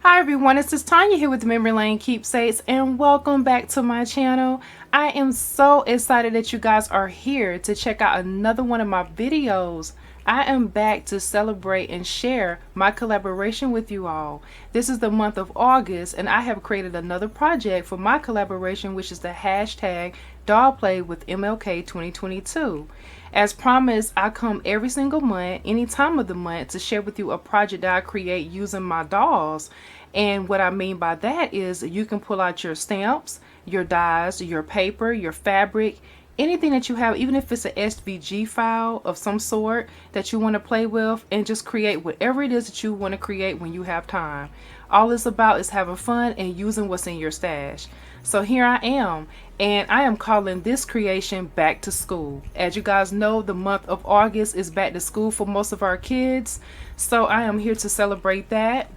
Hi everyone, it's just Tanya here with Memory Lane Keepsakes, and welcome back to my channel. I am so excited that you guys are here to check out another one of my videos. I am back to celebrate and share my collaboration with you all. This is the month of August, and I have created another project for my collaboration, which is the hashtag Doll Play with MLK 2022. As promised, I come every single month, any time of the month, to share with you a project that I create using my dolls. And what I mean by that is you can pull out your stamps, your dies, your paper, your fabric, anything that you have, even if it's an SVG file of some sort that you want to play with, and just create whatever it is that you want to create when you have time. All it's about is having fun and using what's in your stash. So here I am, and I am calling this creation Back to School. As you guys know, the month of August is back to school for most of our kids, so I am here to celebrate that.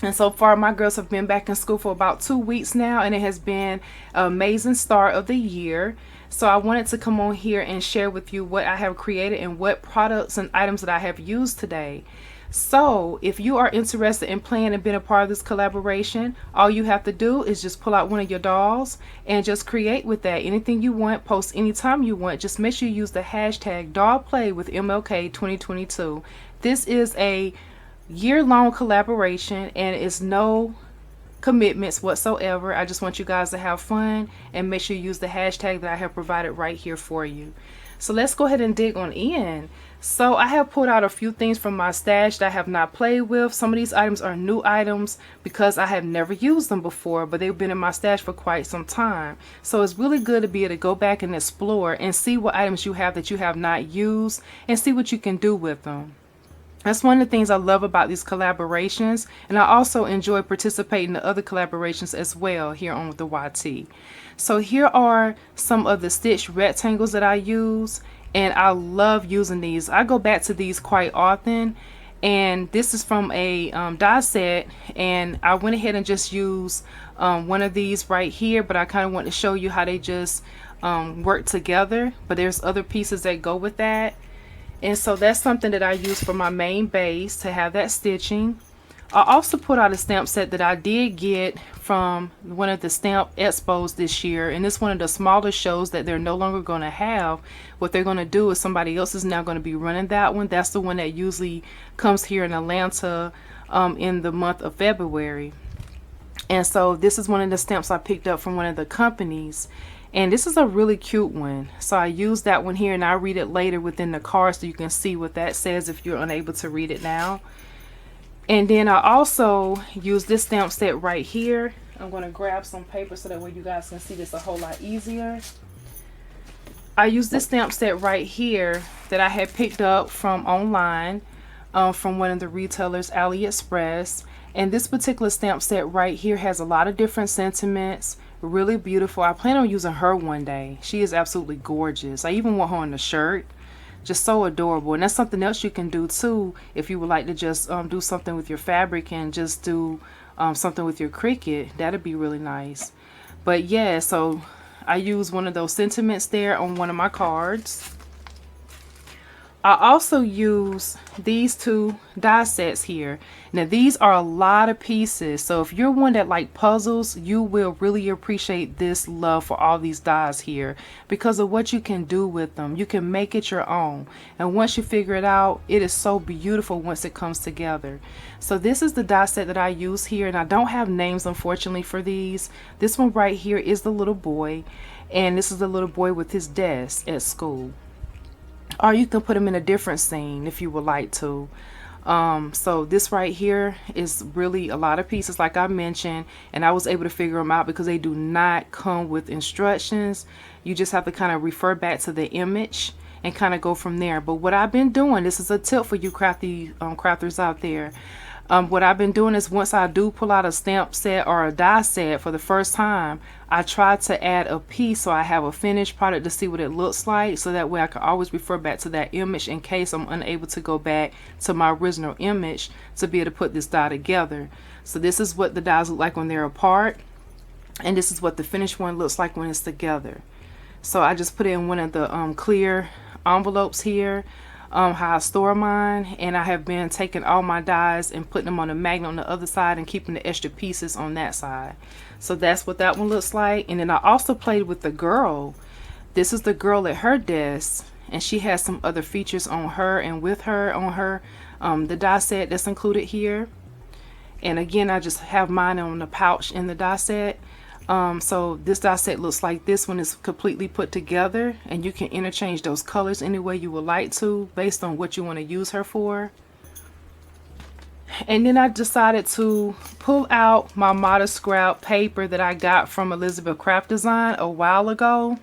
And so far, my girls have been back in school for about 2 weeks now, and it has been an amazing start of the year. So I wanted to come on here and share with you what I have created and what products and items that I have used today. So if you are interested in playing and being a part of this collaboration, all you have to do is just pull out one of your dolls and just create with that. Anything you want, post anytime you want. Just make sure you use the hashtag Doll Play with MLK 2022. This is a year-long collaboration, and it's no commitments whatsoever. I just want you guys to have fun and make sure you use the hashtag that I have provided right here for you. So let's go ahead and dig on in. So I have pulled out a few things from my stash that I have not played with. Some of these items are new items because I have never used them before, but they've been in my stash for quite some time. So it's really good to be able to go back and explore and see what items you have that you have not used and see what you can do with them. That's one of the things I love about these collaborations, and I also enjoy participating in other collaborations as well here on the YT. So here are some of the stitched rectangles that I use, and I love using these. I go back to these quite often, and this is from a die set, and I went ahead and just used one of these right here, but I kind of want to show you how they just work together, but there's other pieces that go with that. And so that's something that I use for my main base to have that stitching. I also put out a stamp set that I did get from one of the stamp expos this year, and it's one of the smaller shows that they're no longer going to have. What they're going to do is somebody else is now going to be running that one. That's the one that usually comes here in Atlanta in the month of February. And so this is one of the stamps I picked up from one of the companies. And this is a really cute one. So I used that one here, and I'll read it later within the card so you can see what that says if you're unable to read it now. And then I also use this stamp set right here. I'm going to grab some paper so that way you guys can see this a whole lot easier. I use this stamp set right here that I had picked up from online from one of the retailers, AliExpress. And this particular stamp set right here has a lot of different sentiments. Really beautiful. I plan on using her one day. She is absolutely gorgeous. I even want her on the shirt. Just so adorable. And that's something else you can do too if you would like to just do something with your fabric and just do something with your Cricut. That'd be really nice. But yeah, so I use one of those sentiments there on one of my cards. I also use these two die sets here. Now these are a lot of pieces, so if you're one that like puzzles, you will really appreciate this love for all these dies here because of what you can do with them. You can make it your own, and once you figure it out, it is so beautiful once it comes together. So this is the die set that I use here, and I don't have names unfortunately for these. This one right here is the little boy, and this is the little boy with his desk at school. Or you can put them in a different scene if you would like to. So this right here is really a lot of pieces like I mentioned, and I was able to figure them out because they do not come with instructions. You just have to kind of refer back to the image and kind of go from there. But what I've been doing, this is a tip for you crafty crafters out there. What I've been doing is once I do pull out a stamp set or a die set for the first time, I try to add a piece so I have a finished product to see what it looks like, so that way I can always refer back to that image in case I'm unable to go back to my original image to be able to put this die together. So this is what the dies look like when they're apart, and this is what the finished one looks like when it's together. So I just put it in one of the clear envelopes here. how I store mine, and I have been taking all my dies and putting them on a magnet on the other side and keeping the extra pieces on that side. So that's what that one looks like. And then I also played with the girl. This is the girl at her desk, and she has some other features on her and with her on her the die set that's included here. And again, I just have mine on the pouch in the die set. So this die set looks like this one is completely put together, and you can interchange those colors any way you would like to based on what you want to use her for. And then I decided to pull out my modest scrap paper that I got from Elizabeth Craft Design a while ago.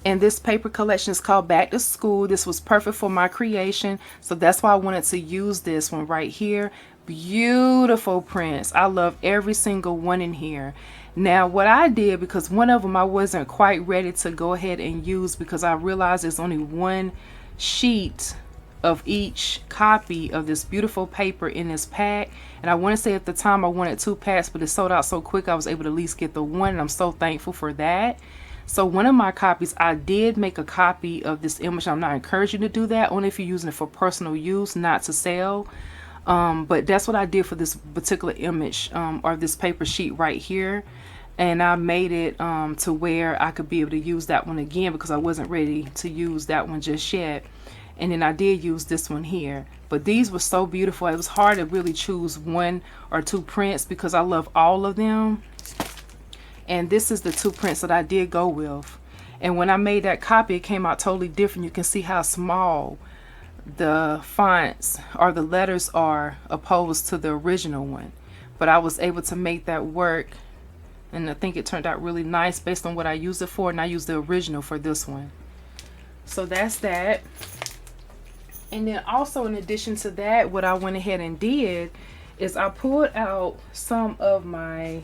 And this paper collection is called Back to School. This was perfect for my creation, so that's why I wanted to use this one right here. Beautiful prints. I love every single one in here. Now what I did, because one of them I wasn't quite ready to go ahead and use because I realized there's only one sheet of each copy of this beautiful paper in this pack, and I want to say at the time I wanted 2 packs, but it sold out so quick I was able to at least get the one, and I'm so thankful for that. So one of my copies, I did make a copy of this image. I'm not encouraging you to do that, only if you're using it for personal use, not to sell. But that's what I did for this particular image, or this paper sheet right here. And I made it to where I could be able to use that one again because I wasn't ready to use that one just yet. And then I did use this one here. But these were so beautiful. It was hard to really choose 1 or 2 prints because I love all of them. And this is the 2 prints that I did go with. And when I made that copy, it came out totally different. You can see how small the fonts or the letters are opposed to the original one. But I was able to make that work, and I think it turned out really nice based on what I used it for, and I used the original for this one. So that's that. And then also, in addition to that, what I went ahead and did is I pulled out some of my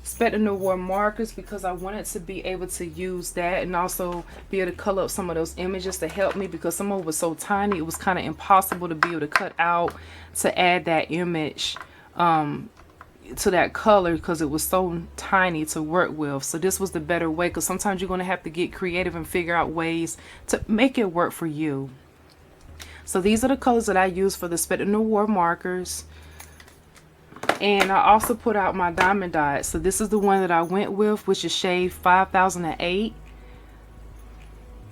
Spectre Noir markers because I wanted to be able to use that and also be able to color up some of those images to help me, because some of it was so tiny it was kind of impossible to be able to cut out to add that image to that color because it was so tiny to work with. So this was the better way, because sometimes you're going to have to get creative and figure out ways to make it work for you. So these are the colors that I use for the Spectre Noir markers. And I also put out my diamond dots. So this is the one that I went with, which is shade 5008,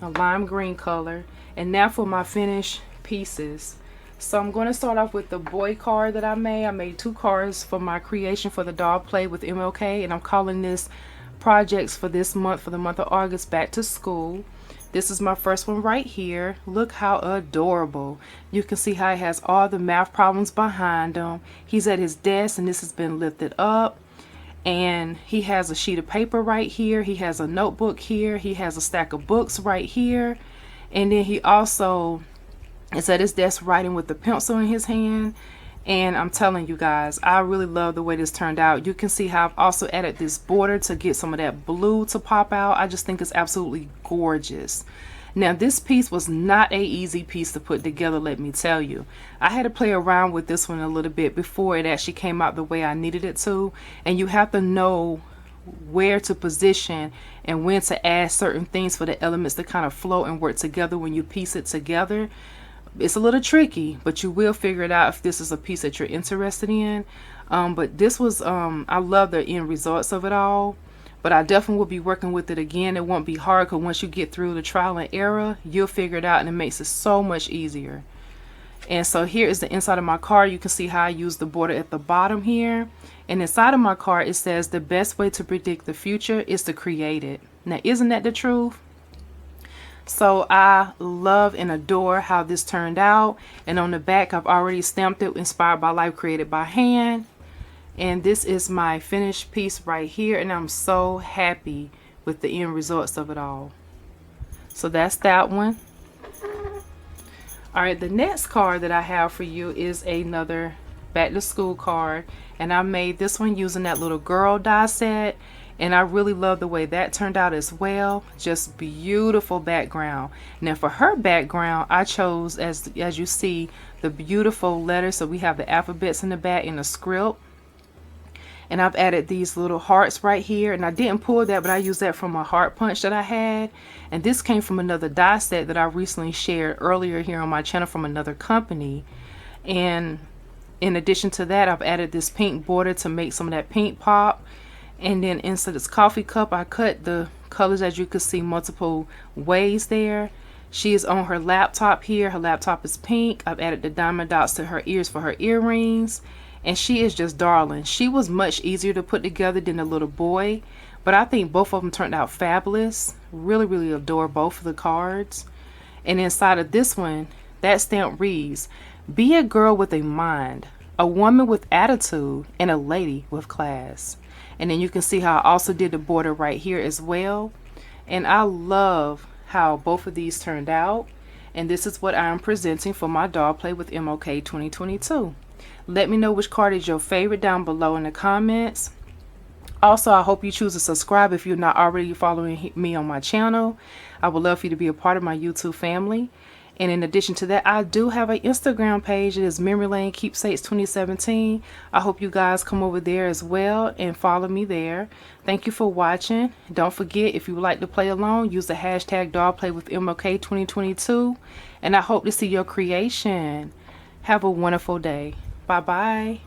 a lime green color. And now for my finished pieces. So I'm going to start off with the boy card that I made. I made 2 cards for my creation for the doll play with MLK, and I'm calling this projects for this month, for the month of August, Back to School. This is my first one right here. Look how adorable. You can see how he has all the math problems behind him. He's at his desk and this has been lifted up. And he has a sheet of paper right here. He has a notebook here. He has a stack of books right here. And then he also is at his desk writing with the pencil in his hand. And I'm telling you guys, I really love the way this turned out. You can see how I've also added this border to get some of that blue to pop out. I just think it's absolutely gorgeous. Now this piece was not an easy piece to put together, let me tell you. I had to play around with this one a little bit before it actually came out the way I needed it to. And you have to know where to position and when to add certain things for the elements to kind of flow and work together when you piece it together. It's a little tricky, but you will figure it out if this is a piece that you're interested in. But this was, I love the end results of it all. But I definitely will be working with it again. It won't be hard, because once you get through the trial and error, you'll figure it out, and it makes it so much easier. And so here is the inside of my card. You can see how I use the border at the bottom here. And inside of my card, it says the best way to predict the future is to create it. Now, isn't that the truth? So I love and adore how this turned out. And on the back, I've already stamped it, inspired by life, created by hand. And this is my finished piece right here, and I'm so happy with the end results of it all. So that's that one. All right, the next card that I have for you is another Back to School card, and I made this one using that little girl die set. And I really love the way that turned out as well. Just beautiful background. Now for her background, I chose, as you see, the beautiful letters. So we have the alphabets in the back and the script. And I've added these little hearts right here, and I didn't pull that, but I used that from a heart punch that I had. And this came from another die set that I recently shared earlier here on my channel from another company. And in addition to that, I've added this pink border to make some of that pink pop. And then inside this coffee cup, I cut the colors, as you can see, multiple ways there. She is on her laptop here. Her laptop is pink. I've added the diamond dots to her ears for her earrings. And she is just darling. She was much easier to put together than the little boy, but I think both of them turned out fabulous. Really, really adore both of the cards. And inside of this one, that stamp reads, "Be a girl with a mind, a woman with attitude, and a lady with class." And then you can see how I also did the border right here as well. And I love how both of these turned out. And this is what I am presenting for my doll play with MOK 2022. Let me know which card is your favorite down below in the comments. Also, I hope you choose to subscribe if you're not already following me on my channel. I would love for you to be a part of my YouTube family. And in addition to that, I do have an Instagram page. It is Memory Lane Keepsakes 2017. I hope you guys come over there as well and follow me there. Thank you for watching. Don't forget, if you would like to play along, use the hashtag dollplay with MOK 2022. And I hope to see your creation. Have a wonderful day. Bye-bye.